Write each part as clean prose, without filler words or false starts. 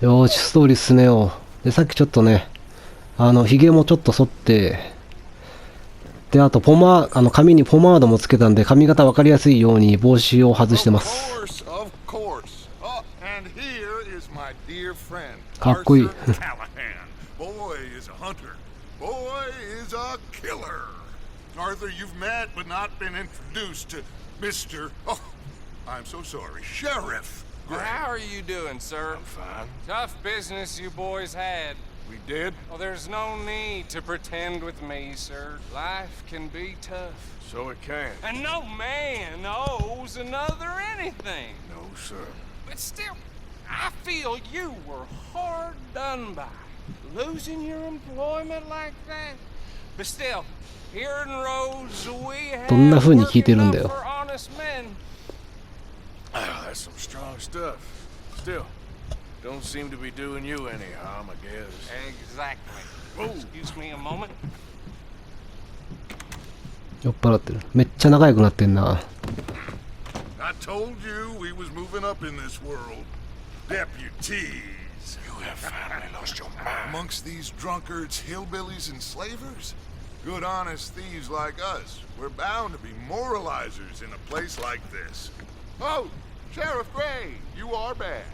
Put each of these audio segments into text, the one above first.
よーし、ストーリー進めよう。で、さっきちょっとね、髭もちょっと剃って、で、あと、髪にポマードもつけたんで、髪型わかりやすいように帽子を外してます。かっこいい。Arthur, you've met but not been introduced to Mr. Oh, I'm so sorry, Sheriff Gray. How are you doing, sir? I'm fine. Tough business you boys had. We did? Well, there's no need to pretend with me, sir. Life can be tough. So it can. And no man owes another anything. No, sir. But still, I feel you were hard done by. Losing your employment like that. But still, here in Rhodes, we have どんな風に聞いてるんだよ。 for honest men. That's some strong stuff. Still, don't seem to be doing you any harm, I guess. Exactly. Excuse me a moment. 酔っ払ってる。めっちゃ仲良くなってんな。I told you we was moving up in this world. Deputies. You have finally lost your mind. Amongst these drunkards, hillbillies, and slavers? Good honest thieves like us. We're bound to be moralizers in a place like this. Oh, Sheriff Gray, you are back.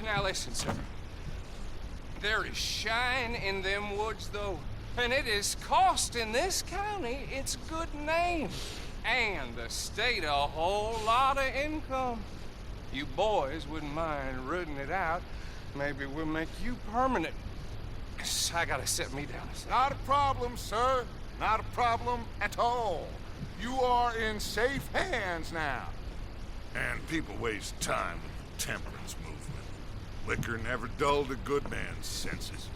Now listen, sir. There is shine in them woods, though, and it is costing this county its good name, and the state a whole lot of income. You boys wouldn't mind rooting it out. Maybe we'll make you permanent. I gotta sit me down. Not a problem, sir. Not a problem at all. You are in safe hands now. And people waste time with the temperance movement. Liquor never dulled a good man's senses.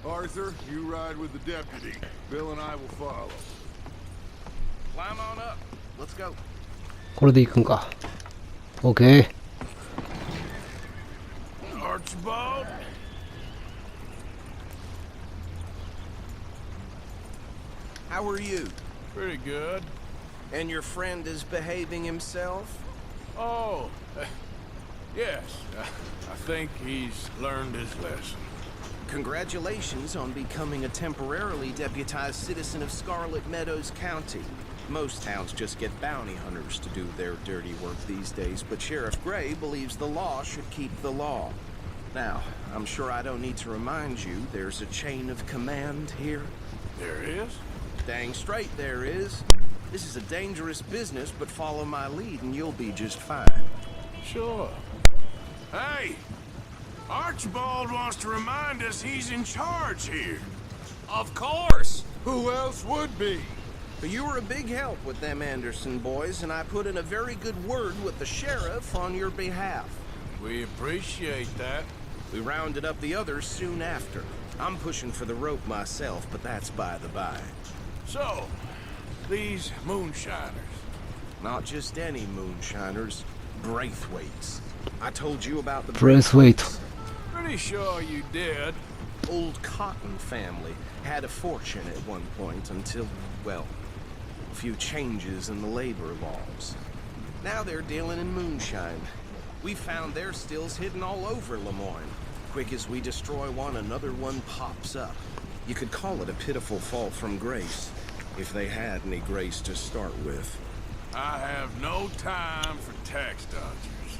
Arthur, you ride with the deputy. Bill and I will follow. Climb on up. Let's go. これで行くんか。OK。Archibald? How are you? Pretty good. And your friend is behaving himself? Oh, yes. I think he's learned his lesson. Congratulations on becoming a temporarily deputized citizen of Scarlet Meadows County. Most towns just get bounty hunters to do their dirty work these days, but Sheriff Gray believes the law should keep the law. Now, I'm sure I don't need to remind you there's a chain of command here. There is? Dang straight there is. This is a dangerous business, but follow my lead and you'll be just fine. Sure. Hey! Archibald wants to remind us he's in charge here. Of course. Who else would be? But you were a big help with them Anderson boys, and I put in a very good word with the sheriff on your behalf. We appreciate that. We rounded up the others soon after. I'm pushing for the rope myself, but that's by the by. So, these moonshiners. Not just any moonshiners, Braithwaites. I told you about the Braithwaite. Pretty sure you did. Old Cotton family had a fortune at one point until, well, a few changes in the labor laws. Now they're dealing in moonshine. We found their stills hidden all over Lemoyne. Quick as we destroy one, another one pops up. You could call it a pitiful fall from grace, if they had any grace to start with. I have no time for tax dodgers.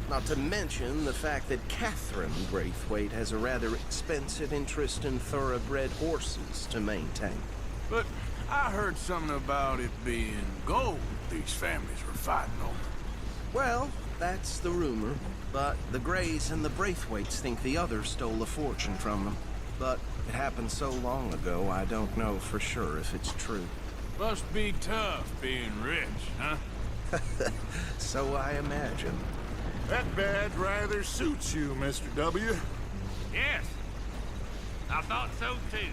Not to mention the fact that Catherine Braithwaite has a rather expensive interest in thoroughbred horses to maintain. But I heard something about it being gold these families were fighting over. Well, that's the rumor. But the Grays and the Braithwaites think the others stole a fortune from them. But it happened so long ago, I don't know for sure if it's true. Must be tough being rich, huh? So I imagine. That badge rather suits you, Mr. W. Yes. I thought so too.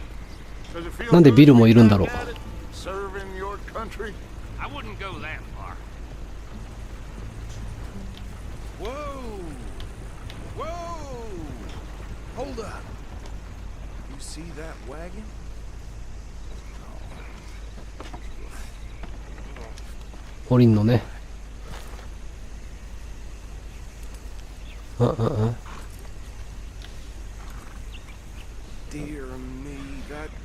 Does it feel なんでビルもいるんだろう。 good to be back at it, serving your country? I wouldn't go that far. Whoa! Whoa! Hold up. You see that wagon? 降りんのね。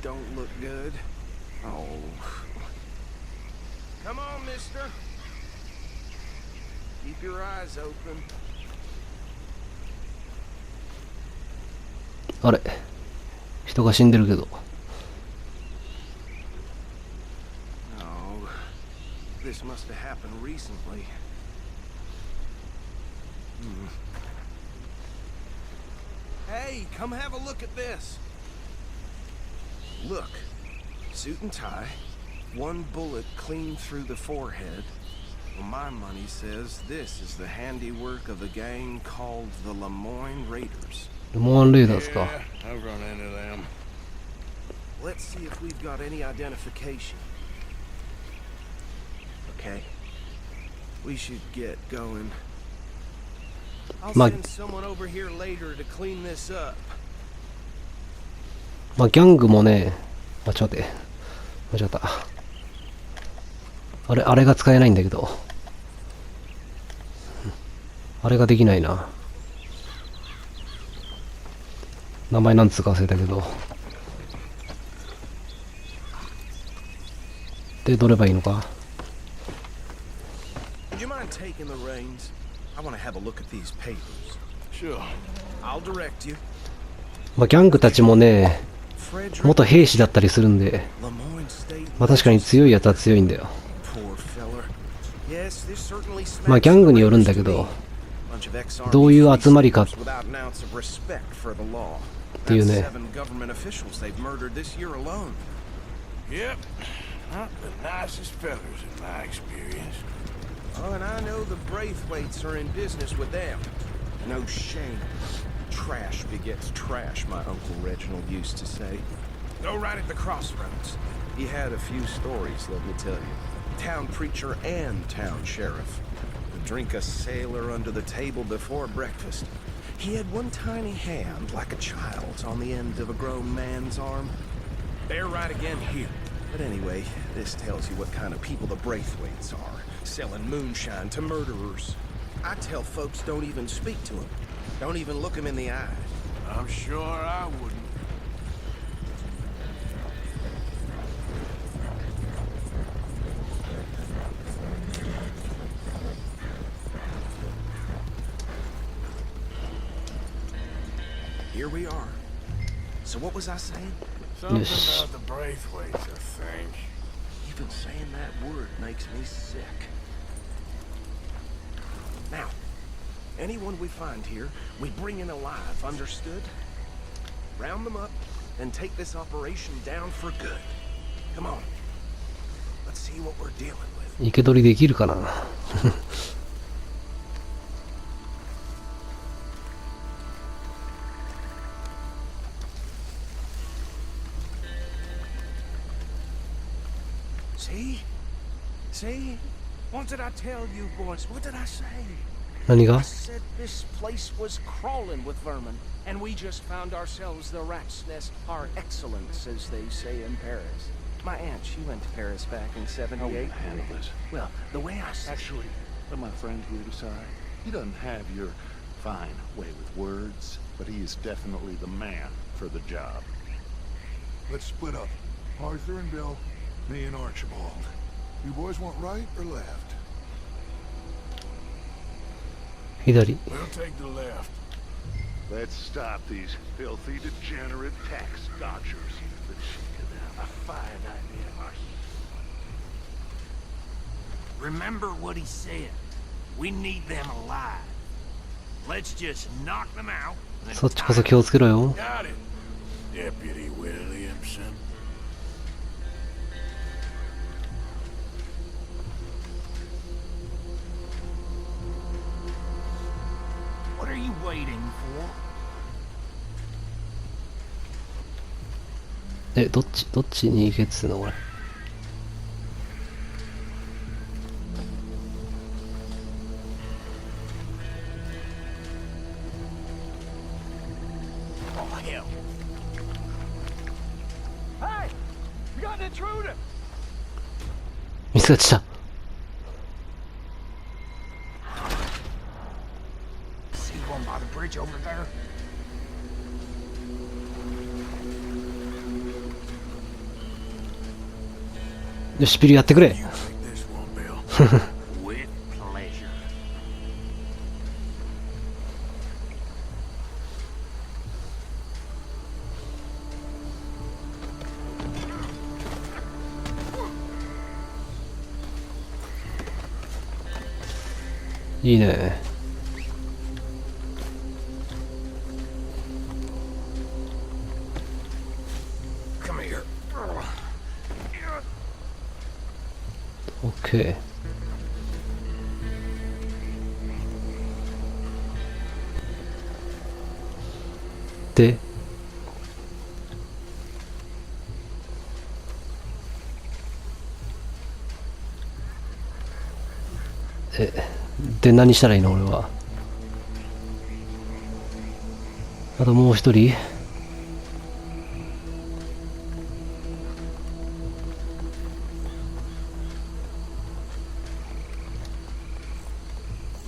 don't look good. Oh. Come on, mister. Keep your eyes open. あれ、人が死んでるけど。Oh, this must have happened recently. Hey, come have a look at this. Look, suit and tie, one bullet clean through the forehead. Well, my money says this is the handiwork of a gang called the Lemoyne Raiders. レモンレーダーですか。 I've run into them. Let's see if we've got any identification. Okay. We should get going. I'll send someone over here later to clean this up. まあギャングもね、あ、ちょっと待って。間違った。あれが使えないんだけど。あれができないな。名前なんつうか忘れたけど。で、どればいいのか。Would you mind taking the reins? I want to have a look at these papers. Sure. I'll direct you. まあギャングたちもね、元兵士だったりするんで、Lemoyne State. まあ確かに強いやつは強いんだよ。 Poor feller. Yes, this certainly smacks まあギャングによるんだけど、どういう集まりかっていうね。 Yep. Not the nicest fellas in my experience. Oh, and I know the Braithwaites are in business with them. No shame. Trash begets trash, my Uncle Reginald used to say. Go right at the crossroads. He had a few stories, let me tell you. Town preacher and town sheriff. Would drink a sailor under the table before breakfast. He had one tiny hand, like a child's, on the end of a grown man's arm. They're right again here. But anyway, this tells you what kind of people the Braithwaites are. Selling moonshine to murderers. I tell folks don't even speak to them. Don't even look them in the eye. I'm sure I wouldn't. Here we are. So what was I saying? Something Yes. about the Braithwaites, I think. Even saying that word makes me sick. Now, anyone we find here, we bring in alive, understood? Round them up, and take this operation down for good. Come on. Let's see what we're dealing with. 生け捕りできるかな。See? See? What did I tell you, boys? What did I say? 何が I said this place was crawling with vermin, and we just found ourselves the rat's nest par excellence, as they say in Paris. My aunt, she went to Paris back in '78. Handle this. Well, the way I said Actually, let my friend here decide. He doesn't have your fine way with words, but he is definitely the man for the job. Let's split up. Arthur and Bill, me and Archibald. You boys want right or left? 左。 We'll take the left. Let's stop these filthy, degenerate tax dodgers. Let's shake it out. A fine idea, Marcy. Remember what he said. We need them alive. Let's just knock them out. そっちこそ気をつけろよ。 Got it, Deputy Williamson. What are you waiting for? どっちに行けっつうのこれ。 Oh, hell. Hey! We got an intruder! 見つかっちゃった。 See one by the bridge over there? よし、ピルやってくれ。 You take this one, Bill. With pleasure. いいね。Come here. オッケー。で、で何したらいいの俺は。あともう一人。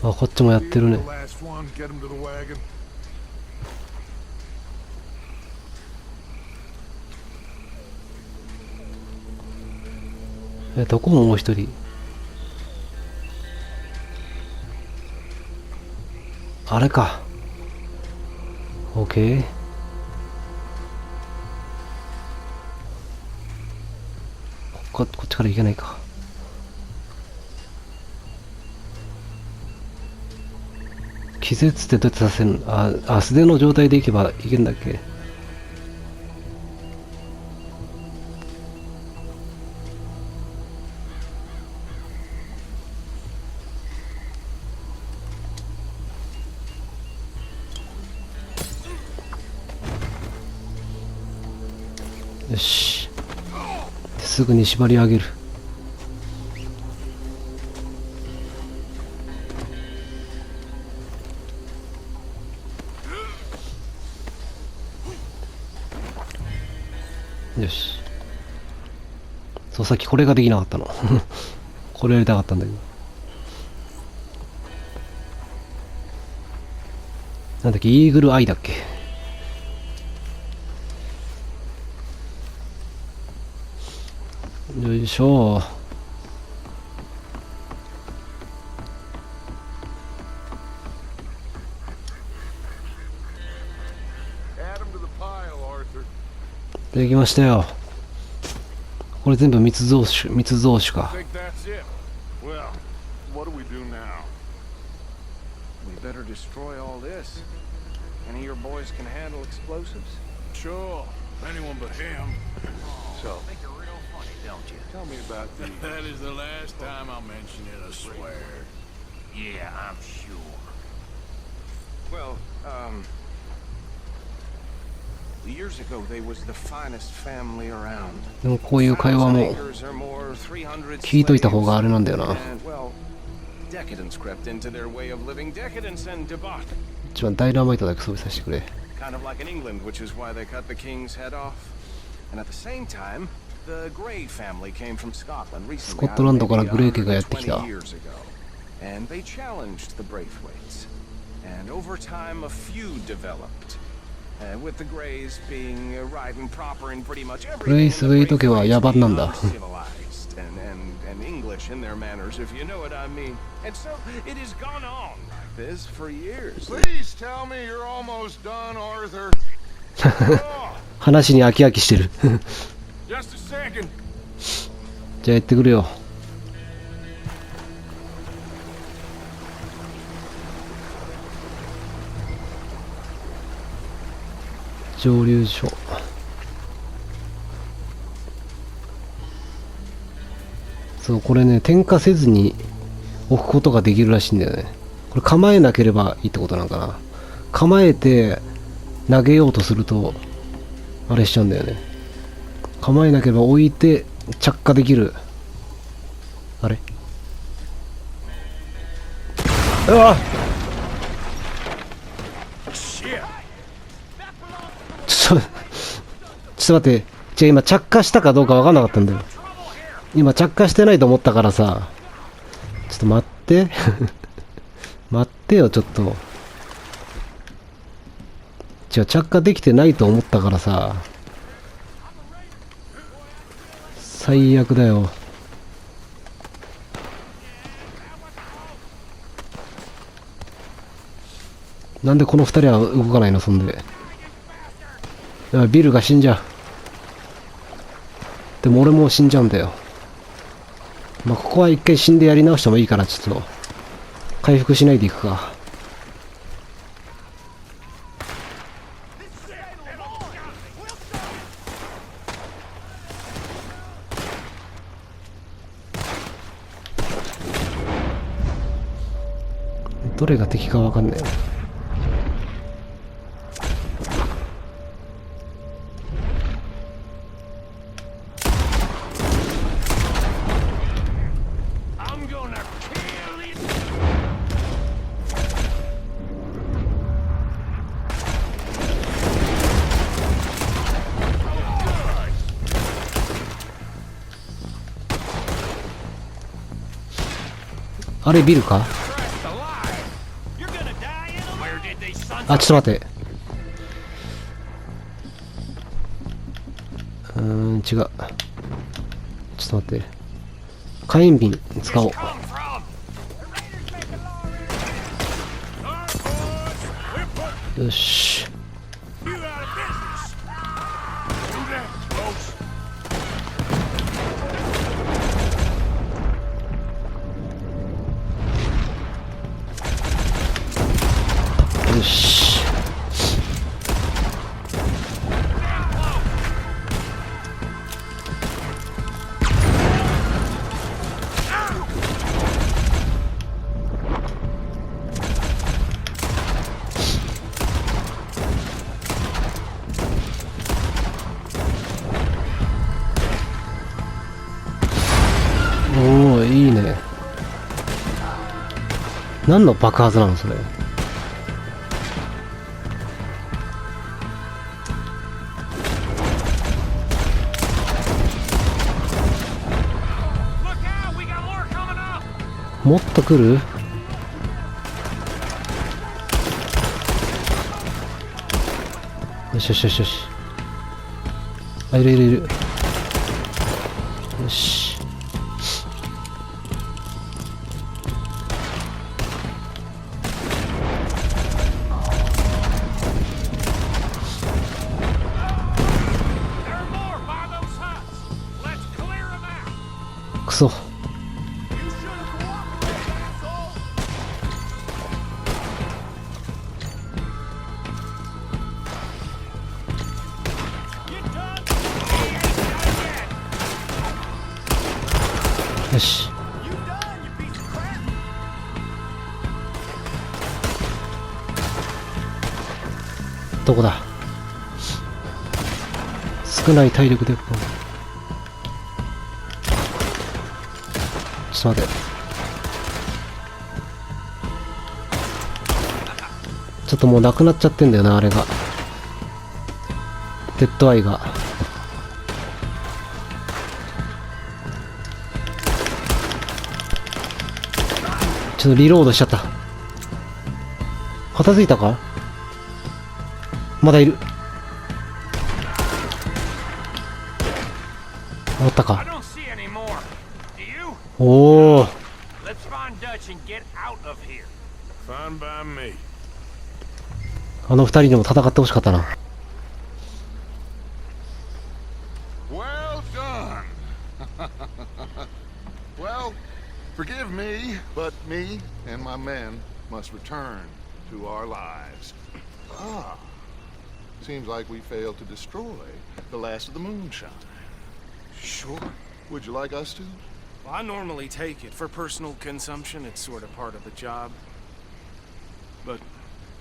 あ、こっちもやってるね。 The last one. Get him to the wagon. どこももう一人。あれか。オッケー。こっちから行けないか。気絶ってどうやってさせるの？素手の状態で行けばいけんだっけ？よし。すぐに縛り上げる。よし。そう、さっきこれができなかったの。これやりたかったんだけど。なんだっけ、イーグルアイだっけ。よいしょ。できましたよ。これ全部密造酒か。 Think that's it. Well, what do we do now? We better destroy all this. Any of your boys can handle explosives? Sure. Anyone but him. So, Think you're real funny, don't you? tell me about these. That is the last time I'll mention it, I swear. Yeah, I'm sure. Well, years ago they was the finest family around. でもこういう会話も Acres or more, 300聞いといた方があれなんだよな。 and, well, decadence crept into their way of living. Decadence and debauch. 一番ダイナマイトだけ装備させてくれ。 Kind of like in England, which is why they cut the king's head off. And at the same time, the Grey family came from Scotland recently. スコットランドからグレー家がやってきた。 120 years ago. And they challenged the Braithwaites. And over time, a feud developed. With the Greys being right and proper in pretty much everything. ブレイスウェイト家は野蛮なんだ。 Civilized and English in their manners, if you know what I mean. And so it has gone on like this for years. Please tell me you're almost done, Arthur. Oh, 話に飽き飽きしてる。 just a second. じゃあやってくれよ。蒸留所。そう、これね、点火せずに置くことができるらしいんだよね。これ構えなければいいってことなのかな。構えて投げようとすると、あれしちゃうんだよね。構えなければ置いて着火できる。あれ、うわっ、ちょっと待って。じゃあ今着火したかどうか分かんなかったんだよ。今着火してないと思ったからさ。ちょっと待って。待ってよ、ちょっと。違う、着火できてないと思ったからさ。最悪だよ。なんでこの二人は動かないの？そんでビルが死んじゃう。でも俺も死んじゃうんだよ。まあここは一回死んでやり直してもいいから、ちょっと回復しないでいくか。どれが敵かわかんない。あれビルか？あ、ちょっと待って。違う。ちょっと待って。火炎瓶使おう。よし。よし。おお、いいね。何の爆発なのそれ？もっと来る？よしよしよしよし。あ、いるいるいる。よし。くそ。よし。どこだ？少ない体力で。ちょっと待って。ちょっともうなくなっちゃってんだよな、あれが。デッドアイが。ちょっとリロードしちゃった。片付いたか？まだいる。終わったか？おお。あの二人にも戦ってほしかったな。Well done. Well, forgive me, but me and my men must return to our lives. Ah, seems like we failed to destroy the last of the moonshine. Sure. Would you like us to? Well, I normally take it for personal consumption. It's sort of part of the job. But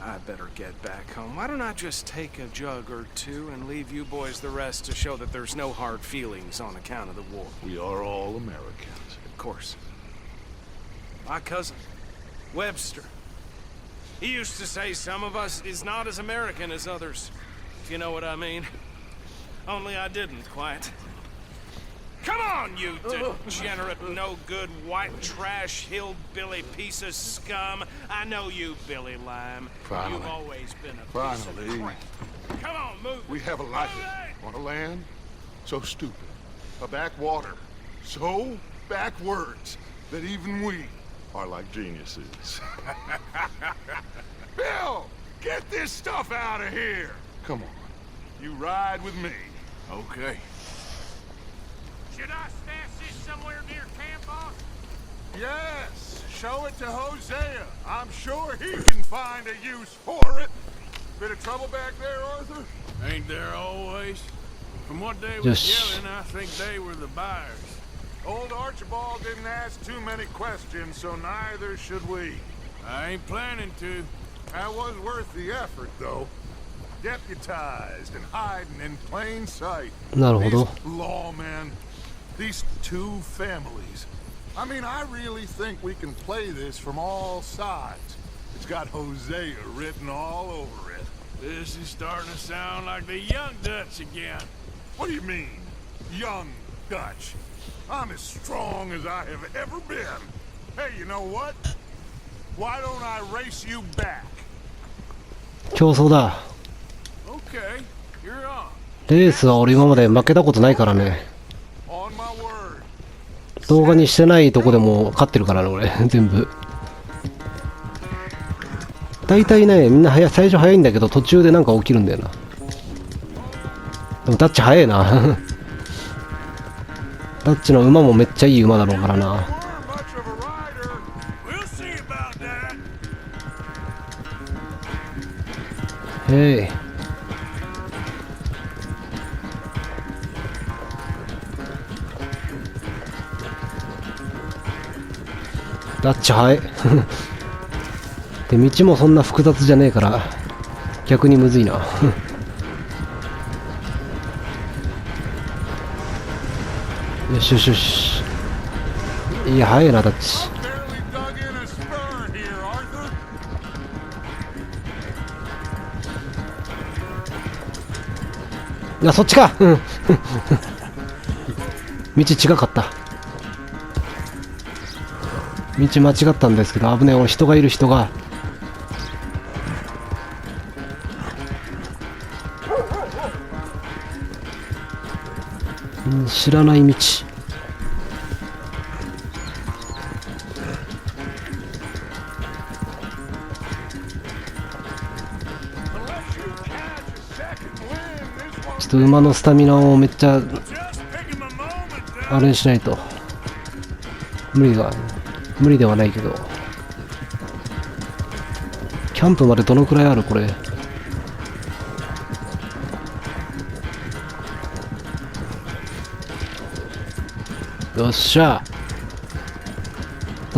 I better get back home. Why don't I just take a jug or two and leave you boys the rest to show that there's no hard feelings on account of the war? We are all Americans. Of course. My cousin, Webster. He used to say some of us is not as American as others, if you know what I mean. Only I didn't quite. Come on, you degenerate, no-good, white trash, hillbilly piece of scum. I know you, Billy Lime. Finally. You've always been a piece of crap. Come on, move. We have a life on a land so stupid, a backwater so backwards that even we are like geniuses. Bill! Get this stuff out of here! Come on. You ride with me. Okay. Should I stash this somewhere near camp, boss? Yes. Show it to Hosea. I'm sure he can find a use for it. Bit of trouble back there, Arthur? Ain't there always? From what they was Yes. yelling, I think they were the buyers. Old Archibald didn't ask too many questions, so neither should we. I ain't planning to. That was worth the effort, though. Deputized and hiding in plain sight. なるほど。 These lawmen, these two families. I mean, I really think we can play this from all sides. It's got Hosea written all over it. This is starting to sound like the young Dutch again. What do you mean, young Dutch? I'm as strong as I have ever been. Hey, you know what? Why don't I race you back? 競争だ。 Okay, you're on. レースは俺今まで負けたことないからね。 On my word. 動画にしてないとこでも勝ってるからね、俺。全部。大体ね、みんな最初早いんだけど、途中でなんか起きるんだよな。でもダッチ早いな。ダッチの馬もめっちゃいい馬だろうからな。 Much of a rider. We'll see about that. へい。ダッチ早い。で、道もそんな複雑じゃねえから、逆にむずいな。よしよしよし。いや、早いな、ダッチ。 Barely dug in a spur here, Arthur. いや、そっちか。うん。道違かった。道間違ったんですけど、危ねえ。俺、人がいる人が。知らない道。ちょっと馬のスタミナをめっちゃ Just pick him a moment, あれにしないと無理ではないけど。キャンプまでどのくらいあるこれ。よっしゃ。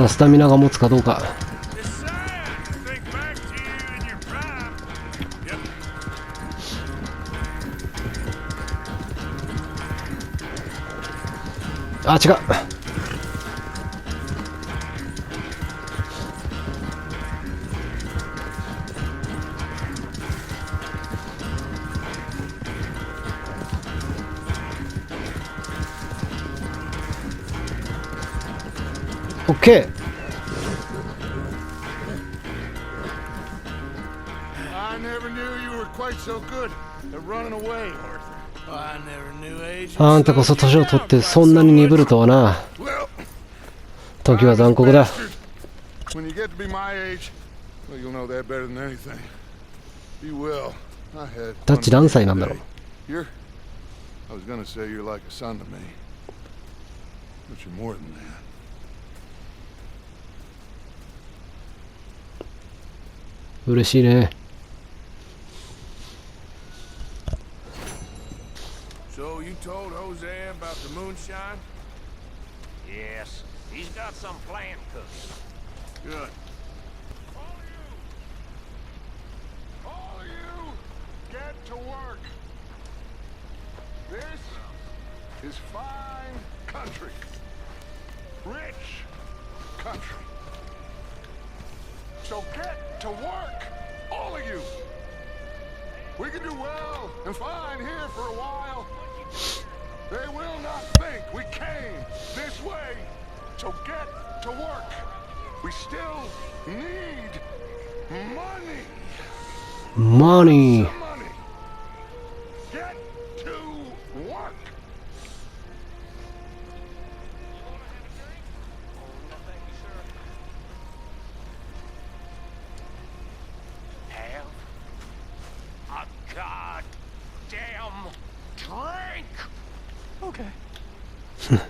スタミナが持つかどうか。 Decide to think back to you in your prime. Yep. あ、違う。オッケー。 I never knew you were quite so good at running away, Arthur. I never knew age. あんたこそ年を取ってそんなに鈍るとはな。 Well, 時は残酷だ。 when you get to be my age, well, you'll know that better than anything. You will. I had. ダッチ何歳なんだろう。 You're. I was gonna say you're like a son to me, but you're more than that. 嬉しいね。 So you told Hosea about the moonshine? Yes. He's got some plan cooking. Good. All of you, get to work. This is fine country. Rich country. So get to work, all of you. We can do well and fine here for a while. They will not think we came this way. So get to work. We still need money. Money. Some money. Get to work. Have Well,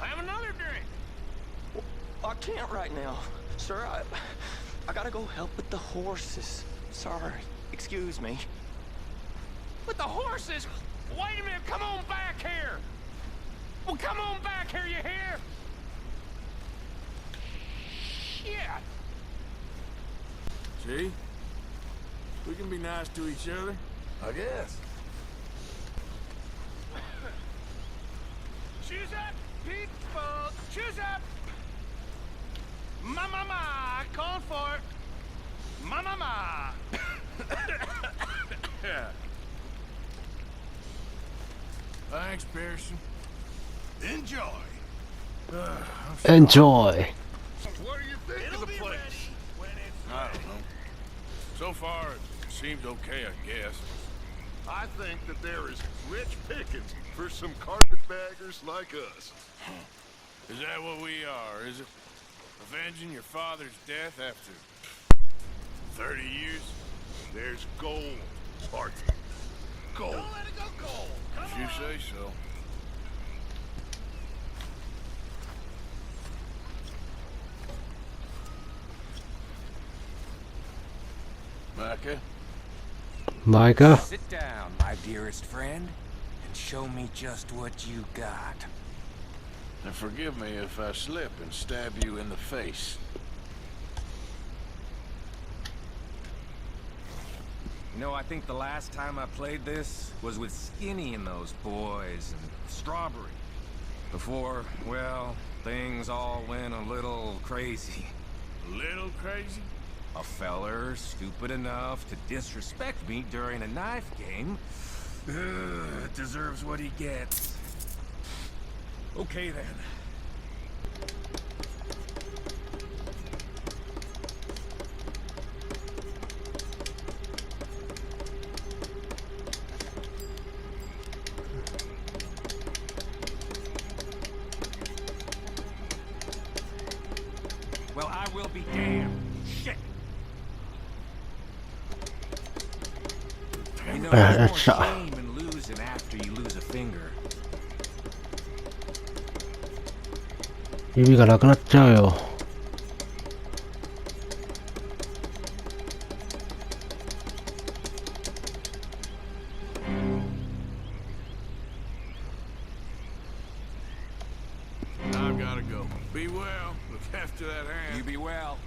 have another drink. I can't right now. Sir, I gotta go help with the horses. Sorry. Excuse me. With the horses? Wait a minute, come on back here. Well, come on back here, you hear? Shit. See? We can be nice to each other. I guess. Choose up, people. Choose up. Ma, calling for it. Ma. Thanks, Pearson. Enjoy. Enjoy. What do you think of the place? I don't know. So far, it seems okay, I guess. I think that there is rich pickings for some carpetbaggers like us. Is that what we are, is it? Avenging your father's death after 30 years? There's gold, Arthur. Gold. Don't let it go cold. Come If you say so. Micah? Micah? Sit down, my dearest friend, and show me just what you got. And forgive me if I slip and stab you in the face. You know, I think the last time I played this was with Skinny and those boys and Strawberry. Before, well, things all went a little crazy. A little crazy? A feller stupid enough to disrespect me during a knife game deserves what he gets. Okay then. Well, I will be damned. Shit. You know, there's more shame in losing after you lose a finger. 指がなくなっちゃうよ。I've gotta go. Be well. Look after that hand. You be well.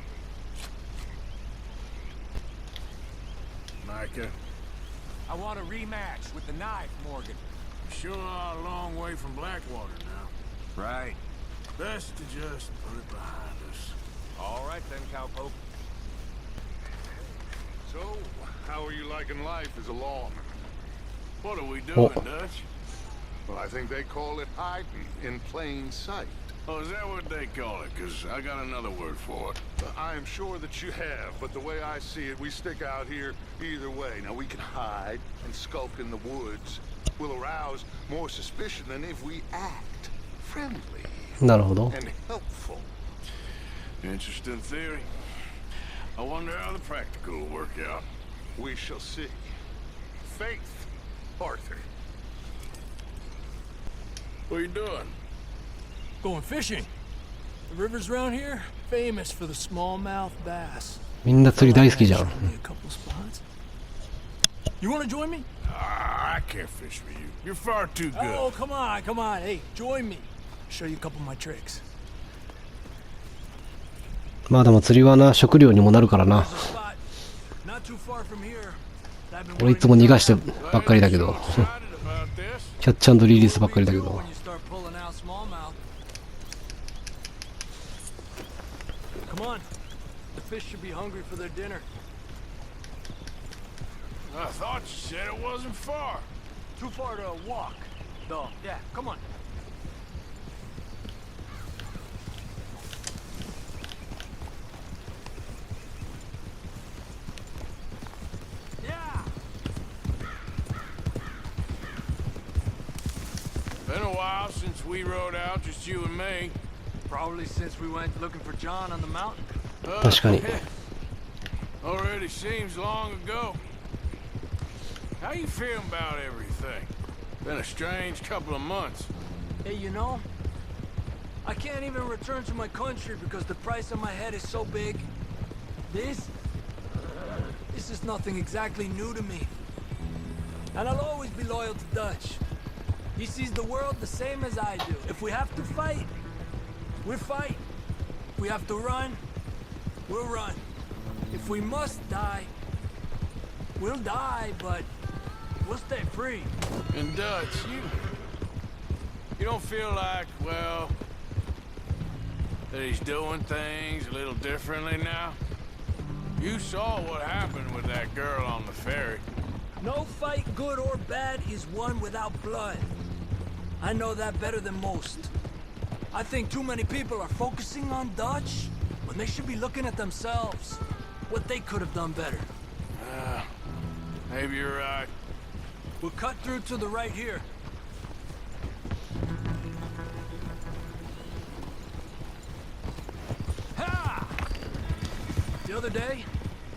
Micah, I want a rematch with the knife, Morgan. you sure are a long way from Blackwater now. Right. Best to just put it behind us. All right then, Cowpoke. So, how are you liking life as a lawman? What are we doing, Dutch? Well, I think they call it hiding in plain sight. Oh, is that what they call it? Because I got another word for it. I am sure that you have, but the way I see it, we stick out here either way. Now, we can hide and skulk in the woods. We'll arouse more suspicion than if we act friendly なるほど。 and helpful. Interesting theory. I wonder how the practical will work out. We shall see. Faith, Arthur. What are you doing? Going fishing. The rivers around here, famous for the smallmouth bass. みんな釣り大好きじゃん。 A couple spots. You want to join me? I can't fish for you. You're far too good. Oh, come on. Hey, join me. Show you a couple of my tricks. まあでも釣りはな、食料にもなるからな。 There's a spot not too far from here that I've been 俺いつも逃がして Glad ばっかりだけど。 you're so excited about this. キャッチ&リリースばっかりだけど。 when you start pulling out smallmouth. Come on. The fish should be hungry for their dinner. I thought you said it wasn't far. Too far to walk, though. Yeah, come on. Yeah. Been a while since we rode out, just you and me. Probably since we went looking for John on the mountain. 確かに。Already seems long ago. How you feeling about everything? Been a strange couple of months. Hey, you know, I can't even return to my country because the price on my head is so big. This is nothing exactly new to me. And I'll always be loyal to Dutch. He sees the world the same as I do. If we have to fight, we'll fight. If we have to run, we'll run. If we must die, we'll die, but we'll stay free. And Dutch, you don't feel like, well, that he's doing things a little differently now? You saw what happened with that girl on the ferry. No fight, good or bad, is won without blood. I know that better than most. I think too many people are focusing on Dutch when they should be looking at themselves. What they could have done better. Maybe you're right. We'll cut through to the right here. Ha! The other day,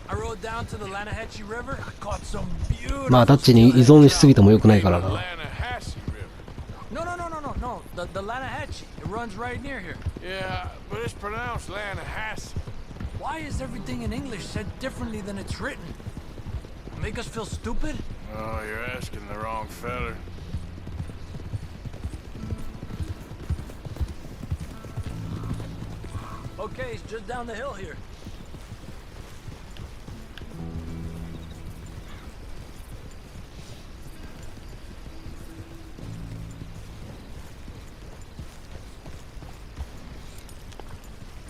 I rode down to the Lanahatchee River. I caught some beautiful... まあ、ダッチに依存しすぎても良くないからな。No, the Lanahatchee. It runs right near here. Yeah, but it's pronounced Lanahatchee. Why is everything in English said differently than it's written? Make us feel stupid? Oh, you're asking the wrong feller. Okay, it's just down the hill here.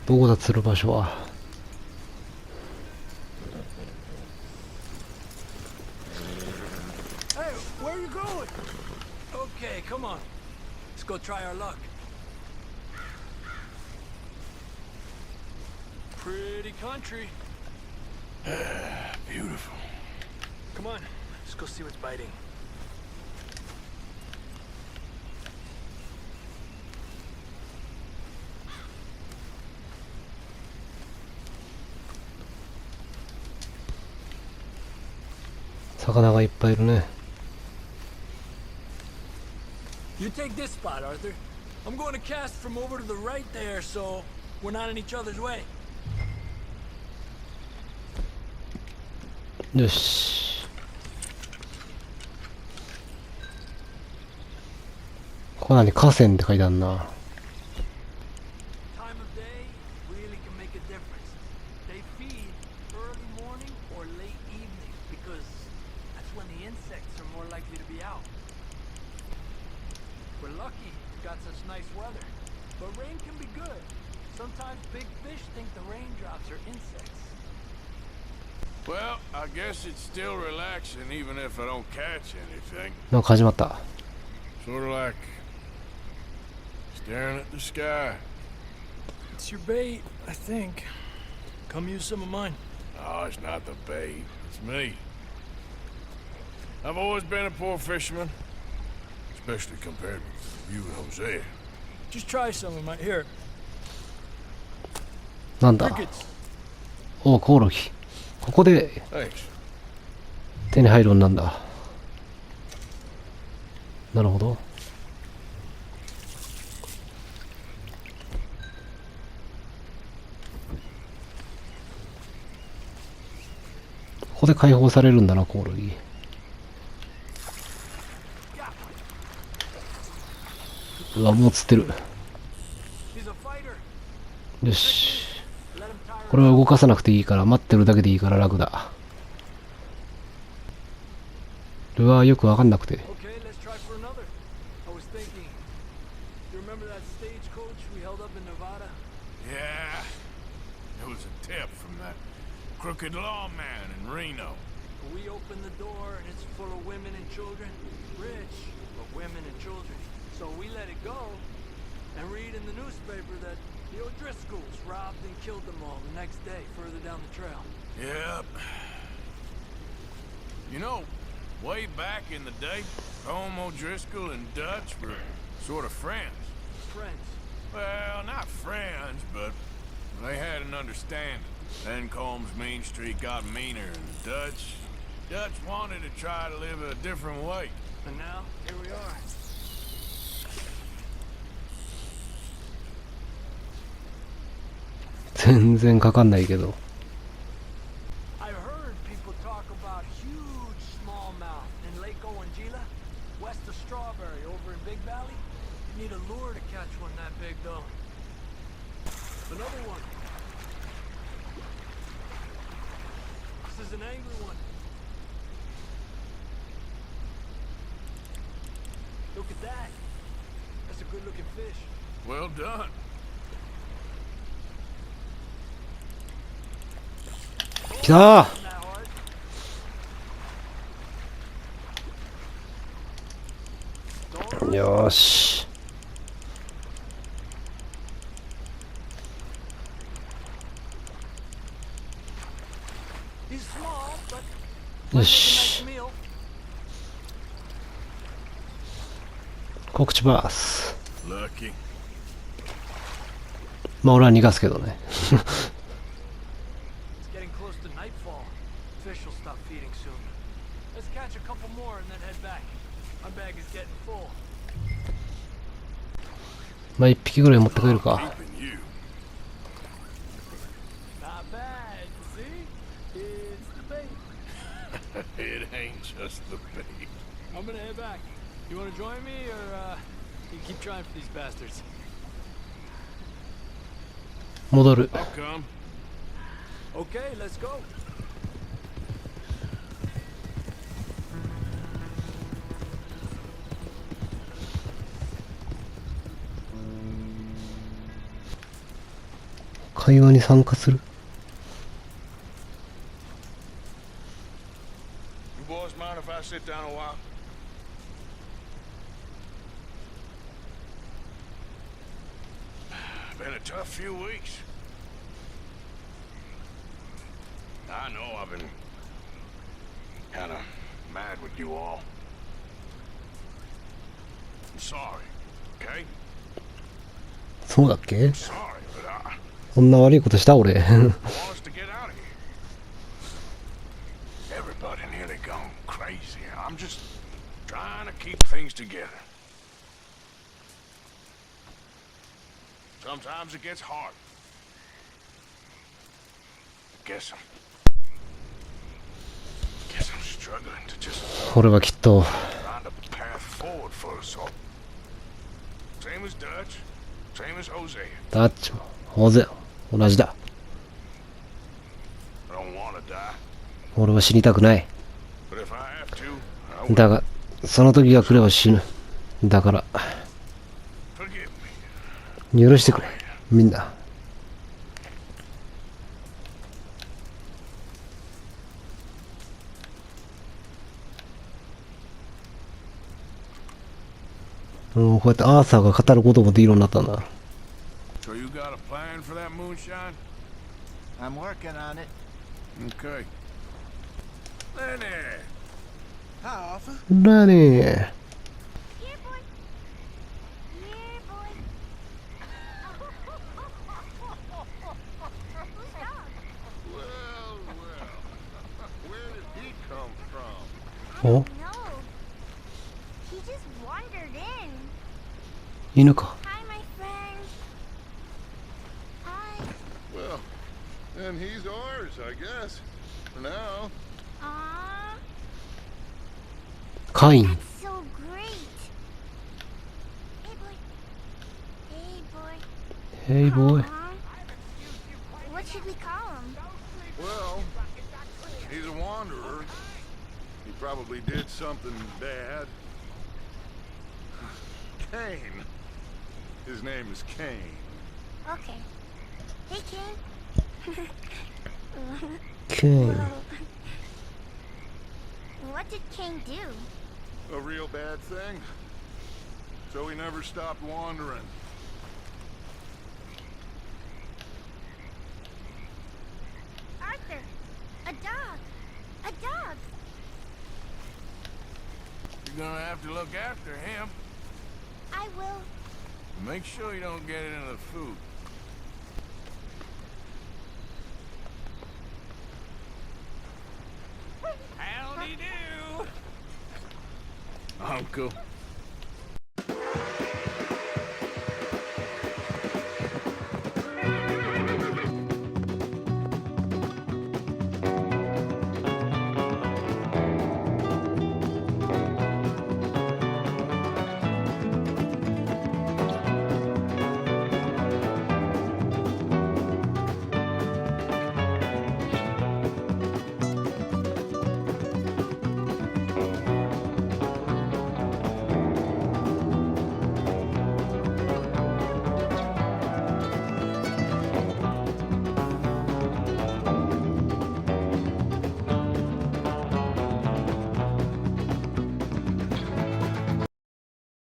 どこだ、釣る場所は。Hey, where are you going? Okay, come on. Let's go try our luck. Pretty country. Beautiful. Come on, let's go see what's biting. 魚がいっぱいいるね。 You take this spot, Arthur. I'm going to cast from over to the right there, so we're not in each other's way. よし。ここ何、河川って書いてあるな。 Time of day really can make a difference. They feed early morning or late evening because that's when the insects are more likely to be out. We're lucky we got such nice weather, but rain can be good. Sometimes big fish think the raindrops are insects. Well, I guess it's still relaxing even if I don't catch anything. なんか始まった。 Sort of like staring at the sky. It's your bait, I think. Come use some of mine. No, it's not the bait. It's me. I've always been a poor fisherman, especially compared with you and Jose. Just try some of mine. Here. なんだ。 Crickets. おお、コオロギ。ここで Thanks. 手に入るようになんだ。なるほど。ここで解放されるんだな、コオロギ。うわ、もう釣ってる。よし。これは動かさなくていいから、待ってるだけでいいから楽だ。ルアーよくわかんなくて。Okay, let's try for another. I was thinking, you remember that stagecoach we held up in Nevada? Yeah. It was a tip from that crooked lawman in Reno. We opened the door and it's full of women and children. Rich, but women and children. So we let it go and read in the newspaper that the O'Driscolls robbed and killed them all the next day further down the trail. Yep. You know, way back in the day, Home O'Driscoll and Dutch were sort of friends. Friends. Well, not friends, but they had an understanding. Then Combs Main Street got meaner, and the Dutch wanted to try to live a different way. And now, here we are. 全然かかんないけど。 I've heard people talk about huge smallmouth in Lake Owanjila, west of Strawberry, over in Big Valley. You need a lure to catch one that big, though. Another one. This is an angry one. Look at that. That's a good-looking fish. Well done. 来たー。よーし。よし。告知バース。まあ俺は逃がすけどね。まあ一匹ぐらい持ってくれるか。It ain't just the bait. I'm gonna head back. You wanna join me, or you keep trying for these bastards? 戻る。 I'll come. Okay, let's go. 会話に参加する。 You boys mind if I sit down a while? Been a tough few weeks. I know I've been kind of mad with you all. I'm sorry, okay? そうだっけ？ Sorry, but I そんな悪いことした俺。 want us to get out of here. Everybody nearly gone crazy. I'm just trying to keep things together. Sometimes it gets hard. Guess I'm struggling to just 俺はきっと find a path forward for us all. Same as Dutch, same as Jose. ダッチも大勢同じだ。 I don't want to die, 俺は死にたくない。 but if I have to, I will. だがその時が来れば死ぬ。だから Forgive me. 許してくれみんな。こうやってアーサーが語ることもできるようになったんだ。 So you got a plan for that moonshine? I'm working on it. Okay. Lenny! Hi, Arthur. だね Here, boy. Here, boy. Who's dog? Well, where did he come from? お No. He just wandered in. 犬か。 Hi, my friend. Hi. Well, then he's ours, I guess. For now. Aww. カイン。 That's so great. Hey, boy. Hey, boy. Hey boy. Aw. What should we call him? Well, he's a wanderer. He probably did something bad. Kane. His name is Kane. Okay. Hey, King. ケイン。 What did King do? A real bad thing. So he never stopped wandering. Arthur! A dog! A dog! You're gonna have to look after him. I will. Make sure you don't get it into the food. Uncle.